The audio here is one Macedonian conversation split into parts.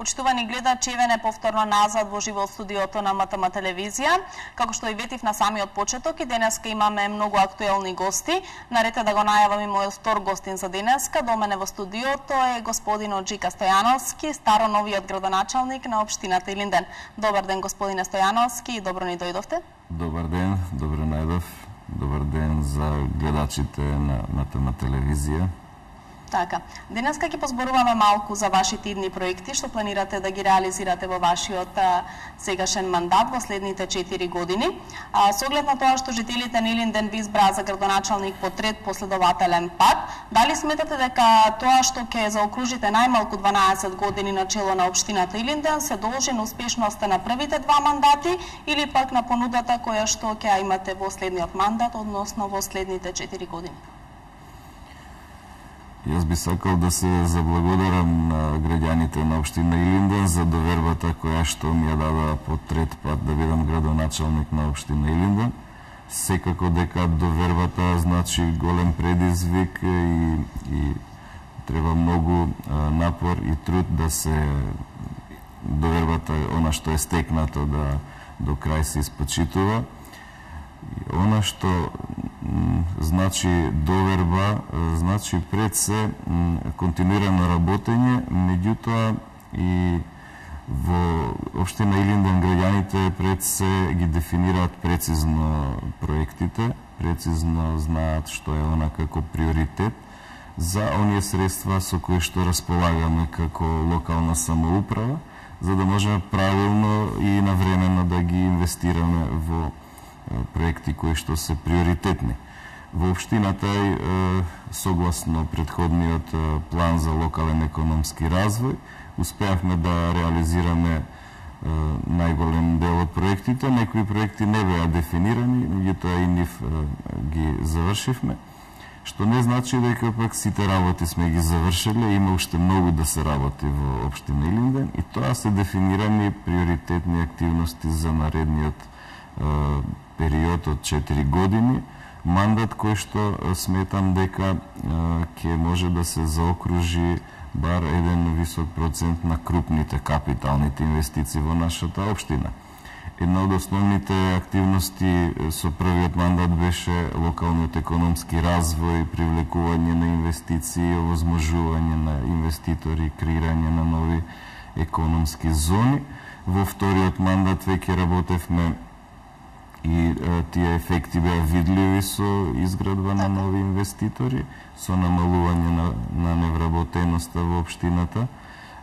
Почитувани гледачи, еве повторно назад во живо студиото на МТМ телевизија. Како што и ветив на самиот почеток, и денеска имаме многу актуелни гости. Наред е да го најавам и мојот втор гостин за денеска. До мене во студиото е господин Оџика Стојановски, старо-новиот градоначалник на општината Илинден. Добар ден, господине Стојановски, и добро ни дојдовте. Добар ден, добро најдов. Добар ден за гледачите на МТМ телевизија. Така, денеска ќе позборуваме малку за вашите идни проекти што планирате да ги реализирате во вашиот сегашен мандат во следните 4 години. Со оглед на тоа што жителите на Илинден ви избраа за градоначалник по трет последователен пат, дали сметате дека тоа што ќе заокружите најмалку 12 години на чело на општината Илинден се должи на успешноста на првите два мандати или пак на понудата која што ќе имате во следниот мандат, односно во следните 4 години? Јас би сакал да се заблагодарам на граѓаните на општина Илинден за довербата која што ми ја дадоа по трет пат да бидам градоначалник на општина Илинден. Секако дека довербата значи голем предизвик и треба многу напор и труд да се довербата, она што е стекнато, да до крај се испочитува. Она што значи доверба, значи пред се континуирано работење, меѓутоа и во општина Илинден граѓаните пред се ги дефинираат прецизно проектите, прецизно знаат што е она како приоритет за оние средства со кои што располагаме како локална самоуправа, за да можеме правилно и навремено да ги инвестираме во проекти кои што се приоритетни. Во општината, согласно претходниот план за локален економски развој, успеавме да реализираме најголем дел од проектите. Некои проекти не беа дефинирани, меѓутоа и нив ги завршивме, што не значи дека пак сите работи сме ги завршиле, има уште многу да се работи во општина Илинден и тоа се дефинирани приоритетни активности за наредниот период од 4 години, мандат кој што сметам дека ќе може да се заокружи бар еден висок процент на крупните капиталните инвестиции во нашата општина. Една од основните активности со првиот мандат беше локалниот економски развој, привлекување на инвестиции, овозможување на инвеститори, креирање на нови економски зони. Во вториот мандат веќе работевме и тие ефекти беа видливи со изградба на нови инвеститори, со намалување на невработеноста во општината,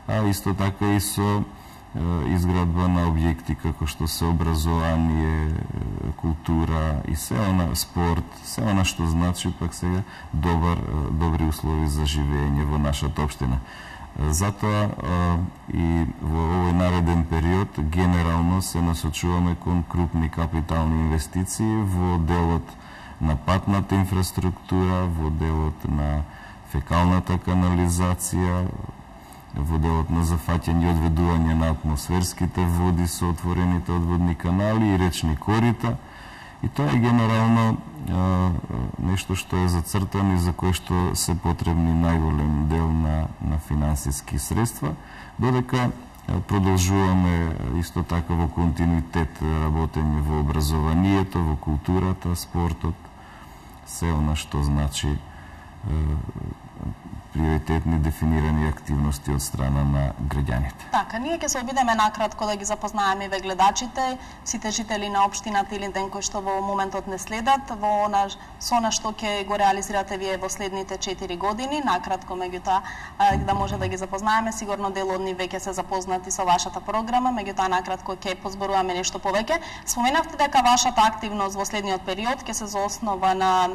а исто така и со изградба на објекти како што се образование, култура и се она спорт, се она што значи пак сега добри услови за живење во нашата општина. Затоа и во овој нареден период генерално се насочуваме кон крупни капитални инвестиции во делот на патната инфраструктура, во делот на фекалната канализација, во делот на зафаќање и одведување на атмосферските води со отворените одводни канали и речни корита. И тоа е генерално нешто што е зацртано и за кое што се потребни најголем дел на финансиски средства, додека продолжуваме исто така во континуитет работење во образованието, во културата, спортот, се она што значи приоритетни дефинирани активности од страна на граѓаните. Така, ние ќе се обидеме накратко да ги запознаеме ве гледачите, сите жители на општината Илинден кои што во моментот не следат, со она што ќе го реализирате вие во следните 4 години, накратко меѓутоа да може да ги запознаеме, сигурно дел од нив веќе се запознати со вашата програма, меѓутоа накратко ќе позборуваме нешто повеќе. Споменавте дека вашата активност во следниот период ќе се заоснова на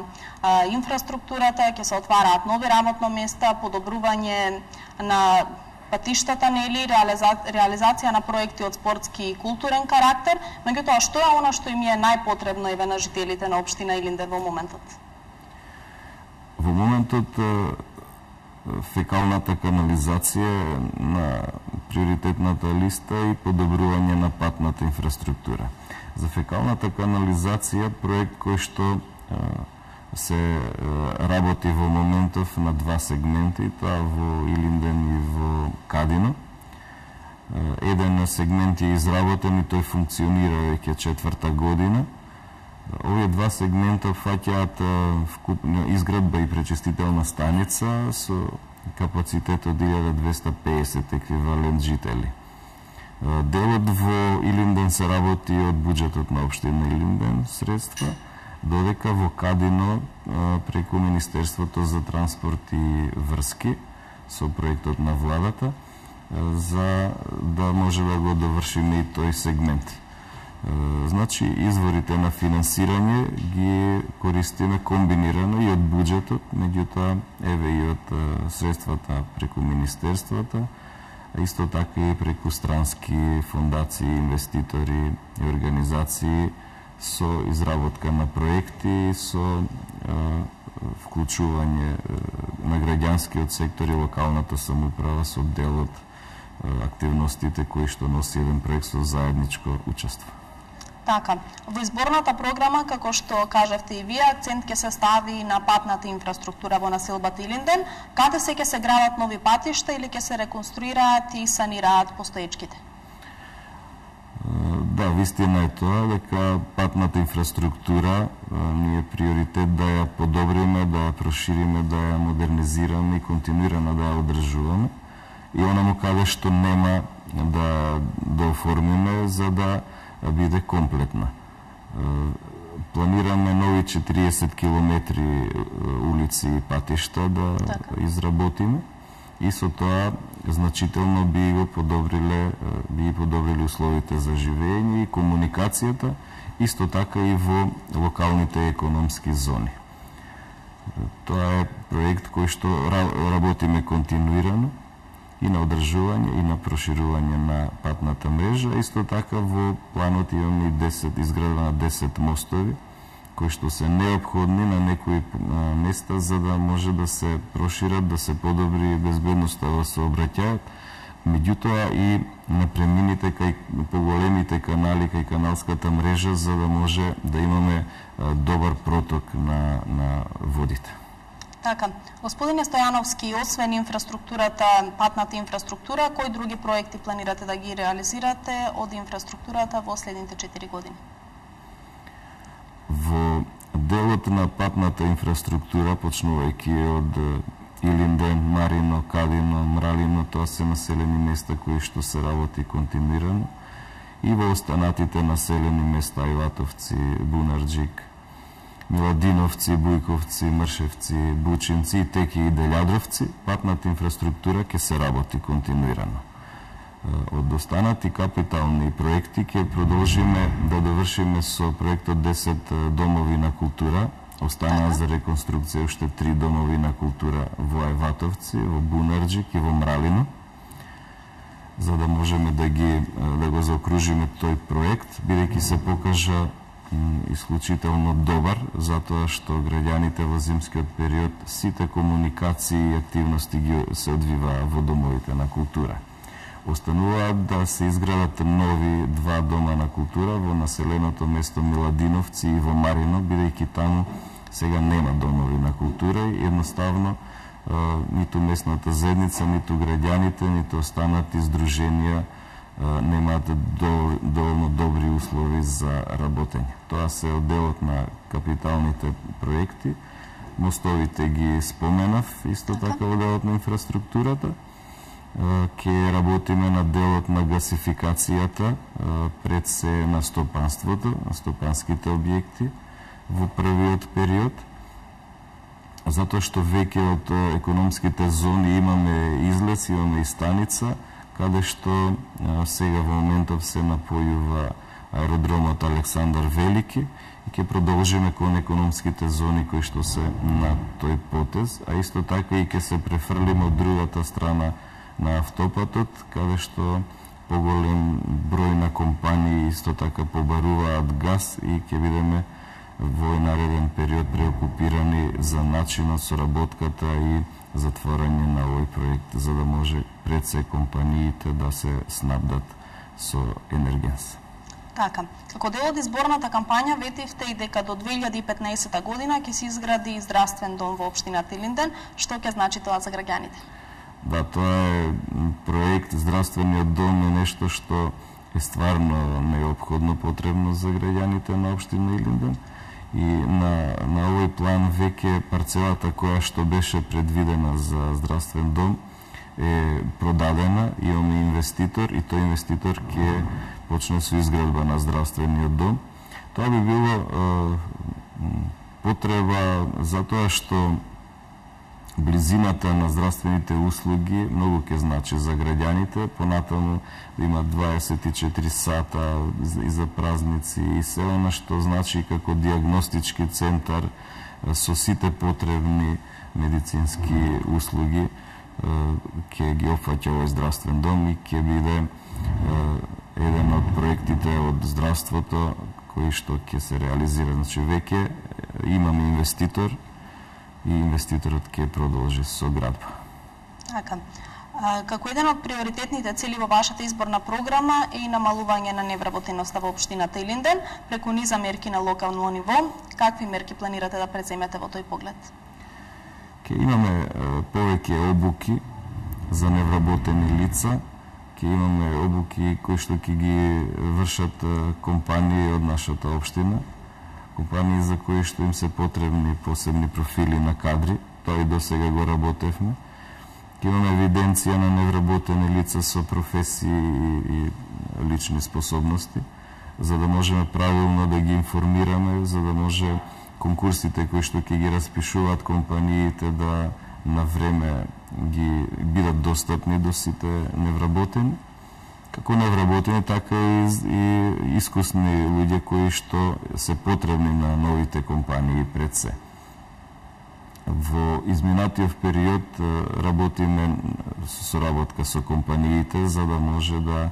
инфраструктурата, ќе се отвараат нови работни места, подобрување на патиштата, нели, реализација на проекти од спортски и културен карактер. Меѓутоа, што е она што им е најпотребно еве на жителите на општина Илинден во моментот? Во моментот фекалната канализација на приоритетната листа и подобрување на патната инфраструктура. За фекалната канализација проект кој што се работи во моментов на два сегменти, тоа во Илинден и во Кадино. Еден сегмент е изработен и тој функционира веќе 4-та година. Овие два сегмента фаќаат изградба и пречистителна станица со капацитет од 1250 еквивалент жители. Делот во Илинден се работи од буџетот на општина Илинден средства, додека во Кадино преку Министерството за транспорт и врски со проектот на владата за да може да го довршиме и тој сегмент. Значи, изворите на финансирање ги користиме комбинирано и од буџетот, меѓутоа еве и од средствата преку министерствата, исто така и преку странски фондации, инвеститори и организации со изработка на проекти, со вклучување на граѓанскиот сектор и локалната самоуправа со дел од активностите кои што носи еден проект со заедничко учество. Така, во изборната програма, како што кажавте и вие, акцент ќе се стави на патната инфраструктура во населбата Илинден, каде се ќе се градат нови патишта или ќе се реконструираат и санираат постоечките? Да, вистина е тоа, дека патната инфраструктура ни е приоритет да ја подобриме, да ја прошириме, да ја модернизираме и континуирано да ја одржуваме. И онаму каде што нема да оформиме за да биде комплетна. Планираме нови 40 километри улици и патишта да изработиме и со тоа значително би подобриле условите за живење и комуникацијата, исто така и во локалните економски зони. Тоа е проект кој што работиме континуирано и на одржување и на проширување на патната мрежа. Исто така во планот имаме и изградба на 10 мостови, кои што се неопходни на некои места за да може да се прошират, да се подобри безбедноста во сообраќајот, меѓутоа и на премините кај поголемите канали, кај каналската мрежа, за да може да имаме добар проток на водите. Така, господине Стојановски, освен инфраструктурата, патната инфраструктура, кои други проекти планирате да ги реализирате од инфраструктурата во следните 4 години? Во делот на патната инфраструктура, почнувајќи од Илинден, Марино, Кадино, Мралино, тоа се населени места кои што се работи континуирано, и во останатите населени места Иватовци, Бунарџик, Миладиновци, Бујковци, Мршевци, Бучинци и Теки и Делјадровци, патната инфраструктура ќе се работи континуирано. Од останати капитални проекти ќе продолжиме да довршиме со проектот 10 домови на култура. Останаа за реконструкција уште 3 домови на култура во Иватовци, во Бунарџик и во Мралино, за да можеме да го заокружиме тој проект, бидејќи се покажа исклучително добар, затоа што граѓаните во зимскиот период сите комуникации и активности ги се одвиваа во домовите на култура. Остануваат да се изградат нови 2 дома на култура во населеното место Миладиновци и во Марино, бидејќи таму сега нема домови на култура и едноставно ниту местната заедница, ниту граѓаните, ниту останати здруженија немаат доволно добри услови за работење. Тоа се одделот на капиталните проекти. Мостовите ги споменав, исто така во делот на инфраструктурата. Ќе работиме на делот на гасификацијата, пред се на стопанството, на стопанските објекти во првиот период, затоа што веќе од економските зони имаме излез, имаме и станица, каде што сега во моментов се напојува аеродромот Александар Велики и ќе продолжиме кон економските зони кои што се на тој потез, а исто така и ќе се префрлиме од другата страна на автопатот, каде што поголем број на компании исто така побаруваат газ и ќе бидеме во нареден период преокупирани за начинот, соработката и затворање на овој проект, за да може пред се компаниите да се снабдат со енергенс. Така, како дел од изборната кампања ветивте и дека до 2015 година ќе се изгради здравствен дом во општината Илинден. Што ќе значи тоа за граѓаните? Да, тоа е проект. Здравствениот дом е нешто што е стварно неопходно потребно за граѓаните на општина Илинден. И на овој план веќе парцелата која што беше предвидена за здравствен дом е продадена, имаме инвеститор и тој инвеститор ќе почне со изградба на здравствениот дом. Тоа би било потреба затоа што близината на здравствените услуги многу ќе значи за граѓаните, понатаму да имат 24 сата и за празници и се она што значи како диагностички центар со сите потребни медицински услуги ќе ги опфаќа овој здравствен дом и ќе биде еден од проектите од здравството кои што ќе се реализира. Значи веќе имаме инвеститор и инвеститорот ќе продолжи со градба. Така. Како еден од приоритетните цели во вашата изборна програма е и намалување на невработеноста во општината Илинден преку низа мерки на локално ниво. Какви мерки планирате да преземете во тој поглед? Ќе имаме повеќе обуки за невработени лица, ќе имаме обуки кои што ќе ги вршат компании од нашата општина, компании за кои што им се потребни посебни профили на кадри, тоа и досега го работевме. Ќе имаме евиденција на невработени лица со професии и лични способности, за да можеме правилно да ги информираме, за да може конкурсите кои што ќе ги распишуваат компаниите да на време ги бидат достапни до сите невработени, како невработени, така и искусни луѓе кои што се потребни на новите компании пред се. Во изминатиот период работиме со соработка со компаниите за да може да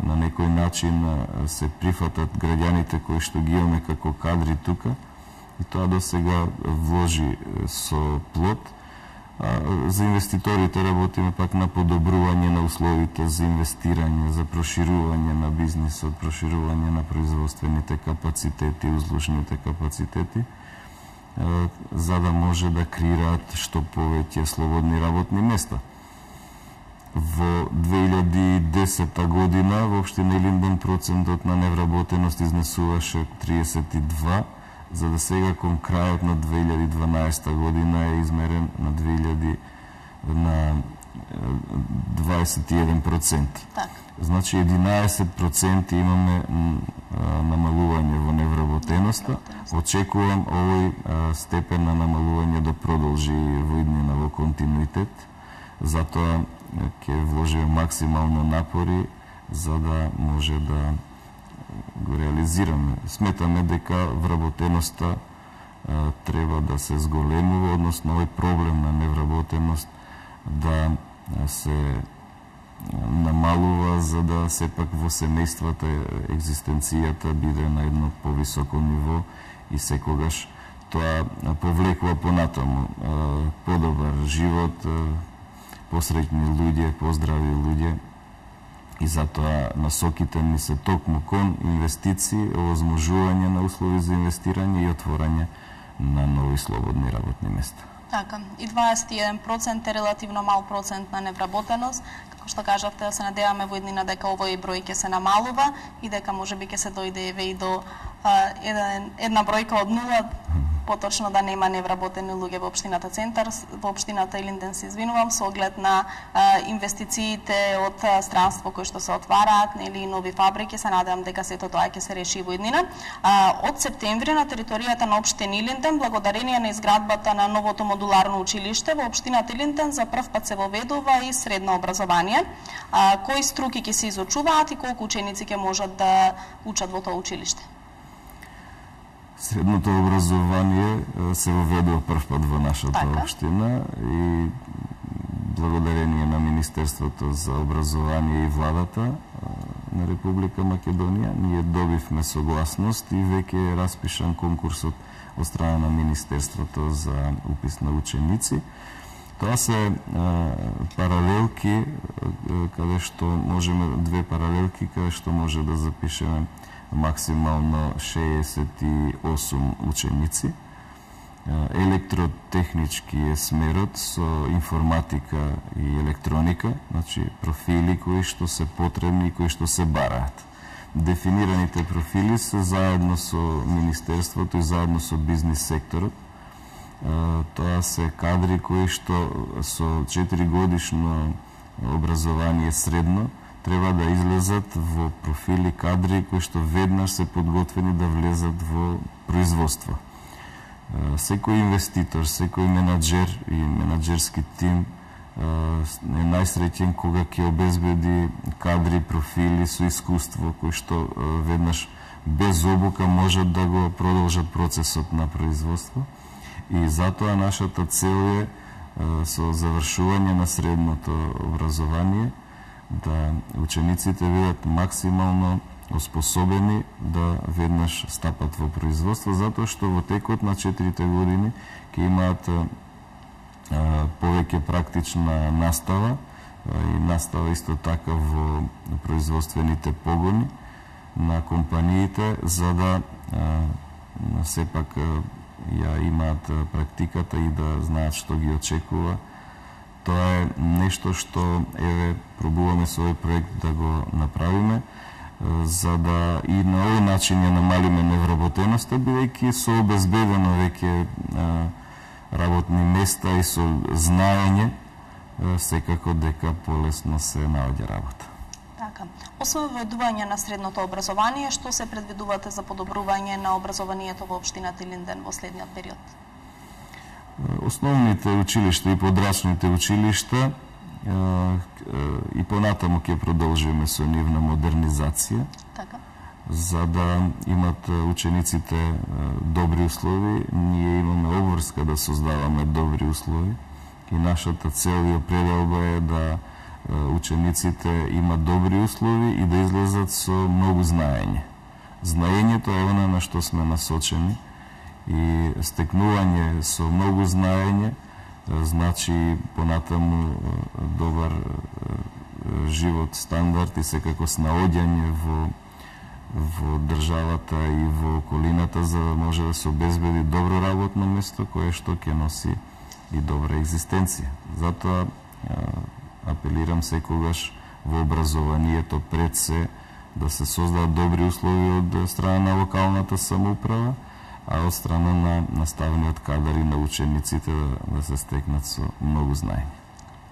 на некој начин се прифатат граѓаните кои што ги имаме како кадри тука и тоа до сега вложи со плод. За инвеститорите работиме пак на подобрување на условите за инвестирање, за проширување на бизнисот, проширување на производствените капацитети, узлушните капацитети, за да може да креираат што повеќе слободни работни места. Во 2010 година во општина Илинден процентот на невработеност изнесуваше 32%, за да сега кон крајот на 2012 година е измерен на 21%. Так. Значи 11% имаме намалување во невработеноста. Очекувам овој степен на намалување да продолжи во иднина во континуитет. Затоа ќе вложиме максимално напори за да може да го реализираме. Сметаме дека вработеноста треба да се зголемува, односно овој проблем на невработеност да се намалува за да сепак во семејствата екзистенцијата биде на едно повисоко ниво и секогаш тоа повлекува понатаму подобар живот, посреќни луѓе, поздрави луѓе. И затоа насоките ни се токму кон инвестиции, овозможување на услови за инвестирање и отворање на нови слободни работни места. Така, и 21% е релативно мал процент на невработеност. Како што кажавте, да се надеваме во иднина дека овој број ќе се намалува и дека можеби ќе се дојде еве и до една бројка од 0, поточно да нема невработени луѓе во општината Центар, во општината Илинден се извинувам, со оглед на инвестициите од странство кои што се отвараат, нели нови фабрики, се надевам дека сето тоа ќе се реши во иднина. Од септември на територијата на општина Илинден, благодарение на изградбата на новото модуларно училиште во општината Илинден за прв пат се воведува и средно образование. Кои струки ќе се изучуваат и колку ученици ќе можат да учат во тоа училиште? Средното образование се воведува прв пат во нашата општина и благодарение на Министерството за образование и владата на Република Македонија ние добивме согласност и веќе е распишан конкурсот од страна на Министерството за упис на ученици. Тоа се паралелки каде што можеме, две паралелки каде што може да запишеме максимално 68 ученици. електротехнички е смерот со информатика и електроника, значи профили кои што се потребни и кои што се бараат. Дефинираните профили се заедно со Министерството и заедно со бизнис секторот. Тоа се кадри кои што со 4-годишно образование средно треба да излезат во профили кадри кои што веднаш се подготвени да влезат во производство. Секој инвеститор, секој менаџер и менаџерски тим е најсреќен кога ќе обезбеди кадри, профили со искуство кои што веднаш без обука можат да го продолжат процесот на производство. И затоа нашата цел е со завршување на средното образование да учениците бидат максимално оспособени да веднаш стапат во производство, затоа што во текот на 4 години ќе имаат повеќе практична настава и настава исто така во производствените погони на компаниите, за да сепак ја имаат практиката и да знаат што ги очекува. Тоа е нешто што пробуваме со овој проект да го направиме, за да и на овој начин ја намалиме невработеноста, бидејќи со обезбедено веќе работни места и со знаење, секако дека полесно се наоѓа работа. Така. Освен воведување на средното образование, што се предвидувате за подобрување на образованието во општината Илинден во следниот период? Основните училишта и подрачните училишта и понатаму ќе продолжиме со нивна модернизација, така, за да имат учениците добри услови. Ние имаме обврска да создаваме добри услови и нашата цел и определба е да учениците имат добри услови и да излезат со многу знаење. Знаењето е она на што сме насочени и стекнување со многу знаење значи понатаму добар живот, стандард и секако снаоѓање во државата и во околината, за да може да се обезбеди добро работно место кое што ќе носи и добра екзистенција. Затоа апелирам секогаш во образованието пред се да се создадат добри услови од страна на локалната самоуправа, а од страна на наставниот кадар и на учениците да се стекнат со многу знаење.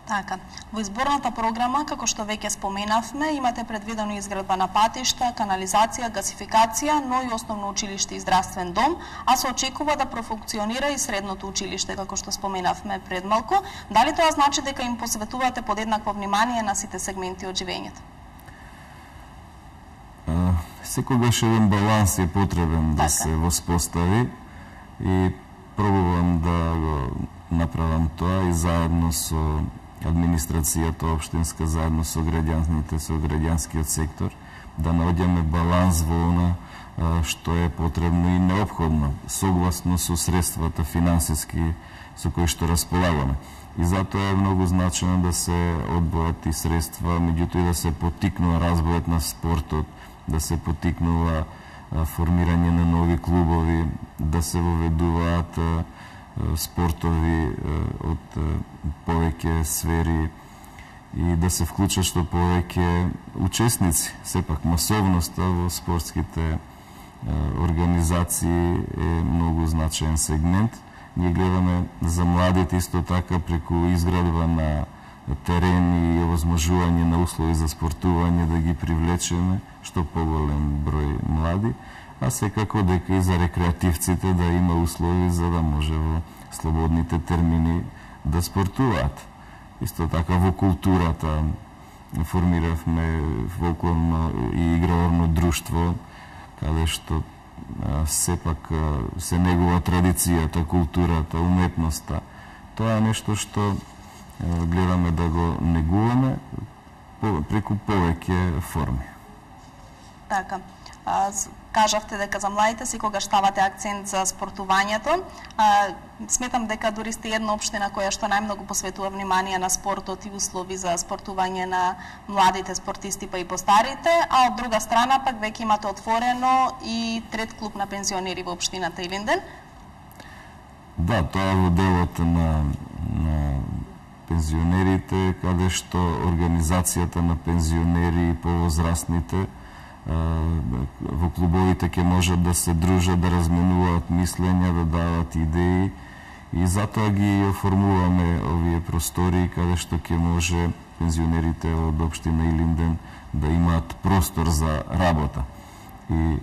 Така, во изборната програма, како што веќе споменавме, имате предвидено изградба на патишта, канализација, гасификација, но и основно училиште и здравствен дом, а се очекува да профункционира и средното училиште, како што споменавме пред малку. Дали тоа значи дека им посветувате подеднакво внимание на сите сегменти од живењето? Секогаш еден баланс е потребен да се воспостави и пробувам да го направам тоа и заедно со администрацијата општинска, заедно со граѓаните, со граѓанскиот сектор, да наоѓаме баланс во она што е потребно и неопходно, согласно со средствата финансиски со кои што располагаме. И затоа е многу значено да се одвојат и средства, меѓутоа и да се поттикнува развојот на спортот, да се поттикнува формирање на нови клубови, да се воведуваат спортови од повеќе сфери и да се вклучат што повеќе учесници. Сепак масовноста во спортските организации е многу значаен сегмент. Ние гледаме за младите исто така преку изградба на терени и овозможување на услови за спортување да ги привлечеме што поголем број млади, а секако дека и за рекреативците да има услови за да може во слободните термини да спортуваат. Исто така во културата формиравме фолклорно и играорно друштво, каде што сепак се негува традицијата, културата, уметноста. Тоа е нешто што гледаме да го негуваме преку повеќе форми. Така. Кажавте дека за младите секогаш ставате акцент за спортувањето. Сметам дека дури сте една општина која што најмногу посветува внимание на спортот и услови за спортување на младите спортисти па и постарите, а од друга страна пак веќе имате отворено и трет клуб на пензионери во општината Илинден. Да, тоа е во делот на пензионерите, каде што организацијата на пензионери и повозрастните во клубовите ќе можат да се дружат, да разменуваат мислења, да дават идеи и затоа ги оформуваме овие простори каде што ќе може пензионерите од општина Илинден да имаат простор за работа. И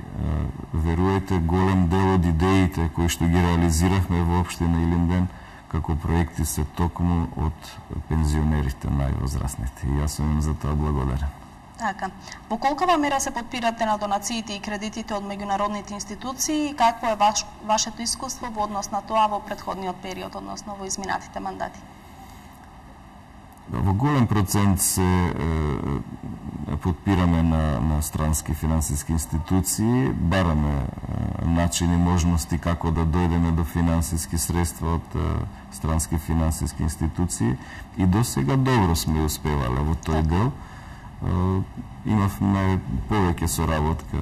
веруете, голем дел од идеите кои што ги реализиравме во општина Илинден како проекти се токму од пензионерите, највозрастните. И јас сум им за тоа благодарен. Така. Во колкава мера се подпирате на донациите и кредитите од меѓународните институции и какво е вашето искуство во однос на тоа во претходниот период, односно во изминатите мандати? Во голем процент се подпираме на странски финансиски институции, бараме начини, можности како да дојдеме до финансиски средства од странски финансиски институции и до сега добро сме успевале во тој дел. Имавме повеќе соработка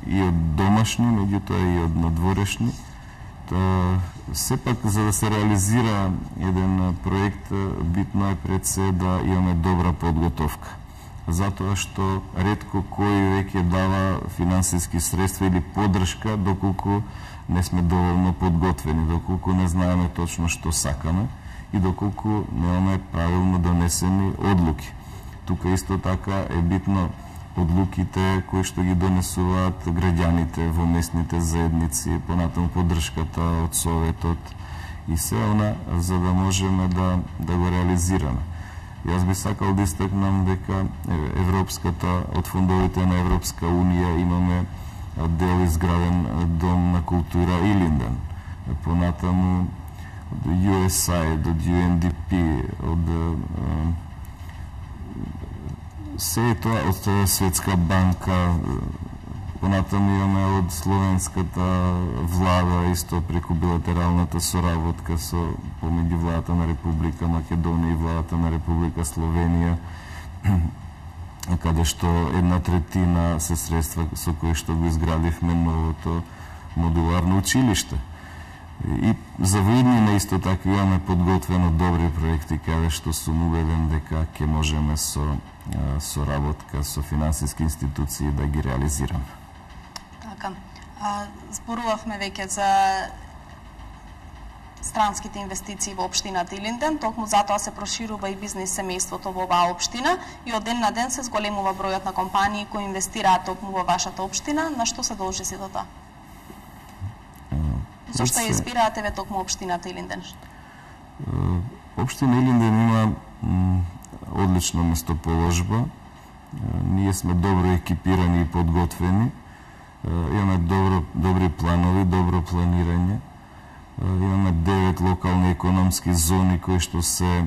и од домашни, меѓутоа и од надворешни. Сепак, за да се реализира еден проект, битно е пред се да имаме добра подготовка. Затоа што ретко кој веќе дава финансиски средства или поддршка доколку не сме доволно подготвени, доколку не знаеме точно што сакаме и доколку немаме правилно донесени одлуки. Тука исто така е битно одлуките кои што ги донесуваат граѓаните во местните заедници, понатаму поддршката од Советот и се она за да можеме да го реализираме. Јас би сакал да истакнам дека европската, од фондовите на Европска Унија имаме дел изграден дом на култура Илинден. Понатаму од USAID, од UNDP, од се тоа од Светска банка, понатаму имаме од словенската влада, исто преку билатералната соработка помеѓу владата на Република Македонија и владата на Република Словенија, каде што 1/3 се средства со кои што го изградивме новото модуларно училиште. И за воиднина исто така имаме подготвено добри проекти каде што сум убеден дека ќе можеме со соработка со финансиски институции да ги реализираме. Така. Зборувавме веќе за странските инвестиции во општината Илинден, токму затоа се проширува и бизнис семејството во оваа општина и од ден на ден се зголемува бројот на компании кои инвестираат токму во вашата општина. На што се должи сето тоа? Зошто ја избираате ве токму општината Илинден? Општина Илинден има одлична местоположба. Ние сме добро екипирани и подготвени. Имаме добри планови, добро планирање. Имаме 9 локални економски зони кои што се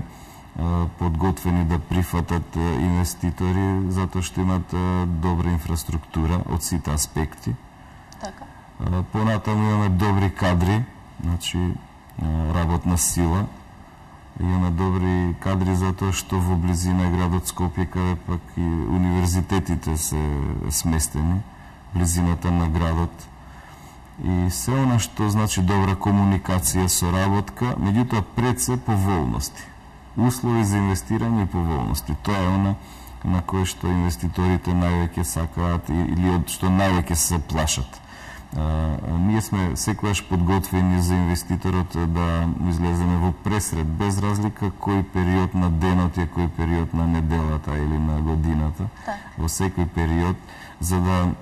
подготвени да прифатат инвеститори, затоа што имат добра инфраструктура од сите аспекти. Така. Понатаму имаме добри кадри, значи работна сила. Имаме добри кадри затоа што во близина е градот Скопје, каде пак и универзитетите се сместени, близината на градот. И се она што значи добра комуникација, соработка, меѓутоа пред се поволности. Услови за инвестирање и поволности. Тоа е она на кое што инвеститорите највеќе сакаат или од што највеќе се плашат. Ние сме секогаш подготвени за инвеститорот да излеземе во пресред, без разлика кој период на денот е, кој период на неделата или на годината, во секој период, за да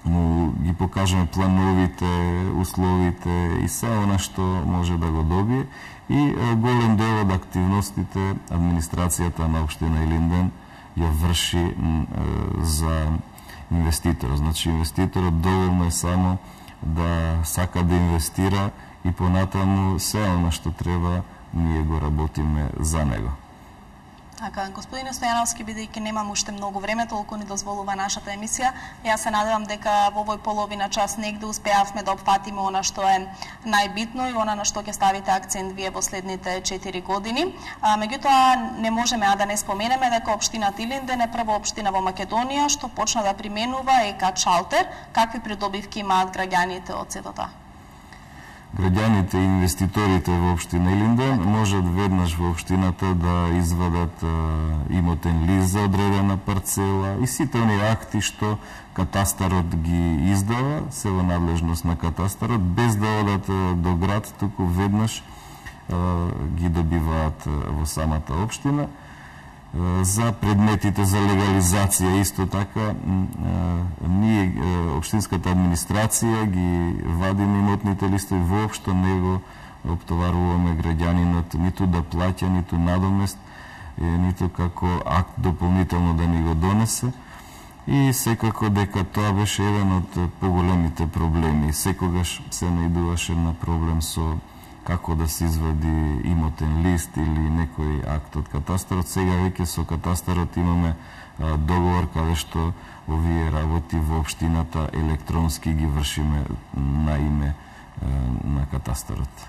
му ги покажеме плановите, условите и се она што може да го добие. И голем дел од активностите администрацијата на општина Илинден ја врши за инвеститорот. Значи, инвеститорот доволно е само да сака да инвестира и понатаму се она што треба, ние го работиме за него. Така, господине Стојановски, бидејќи немам уште многу време, толку ни дозволува нашата емисија, јас се надевам дека во овој половина час негде успеавме да опфатиме она што е најбитно и она на што ќе ставите акцент вие во следните 4 години. Меѓутоа, не можеме да не споменеме дека општината Илинден е прва општина во Македонија што почна да применува ЕК шалтер. Какви придобивки имаат граѓаните од сето тоа? граѓаните и инвеститорите во општина Илинден можат веднаш во општината да извадат имотен лист за одредена парцела и сите оние акти што катастарот ги издава, се во надлежност на катастарот, без да одат до град, туку веднаш ги добиваат во самата општина. За предметите за легализација исто така ние општинската администрација ги вадиме имотните листови, воопшто не го оптоваруваме граѓанинот ниту да плаќа, ниту надомест, ниту како акт дополнително да ни го донесе. И секако дека тоа беше еден од поголемите проблеми. Секогаш се наидуваше на проблем со како да се извади имотен лист или некој акт од катастарот. Сега веќе со катастарот имаме договор каде што овие работи во општината електронски ги вршиме на име на катастарот.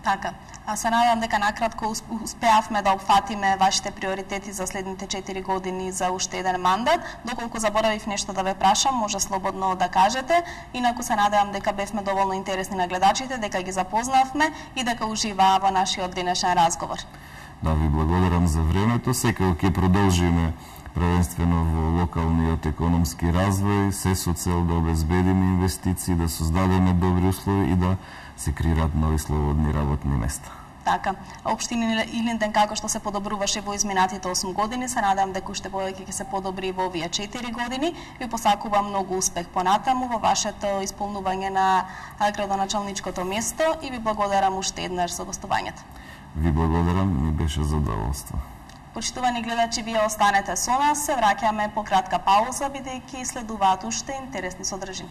Така. А се надам дека накратко успеавме да опфатиме вашите приоритети за следните 4 години за уште еден мандат. Доколку заборавив нешто да ве прашам, може слободно да кажете. Инаку се надевам дека бевме доволно интересни на гледачите, дека ги запознавме и дека уживаа во нашиот денешен разговор. Да, ви благодарам за времето. Секако ќе продолжиме првенствено во локалниот економски развој, се со цел да обезбедиме инвестиции, да создадеме добри услови и да се креираат нови слободни работни места. Така, општина Илинден како што се подобруваше во изминатите 8 години, се надам дека уште повеќе ќе се подобри во овие 4 години. Ви посакувам многу успех понатаму во вашето исполнување на градоначалничкото место и ви благодарам уште еднаш за гостувањето. Ви благодарам, ми беше задоволство. Почитувани гледачи, вие останете со нас, се враќаме по кратка пауза, бидејќи следуваат уште интересни содржини.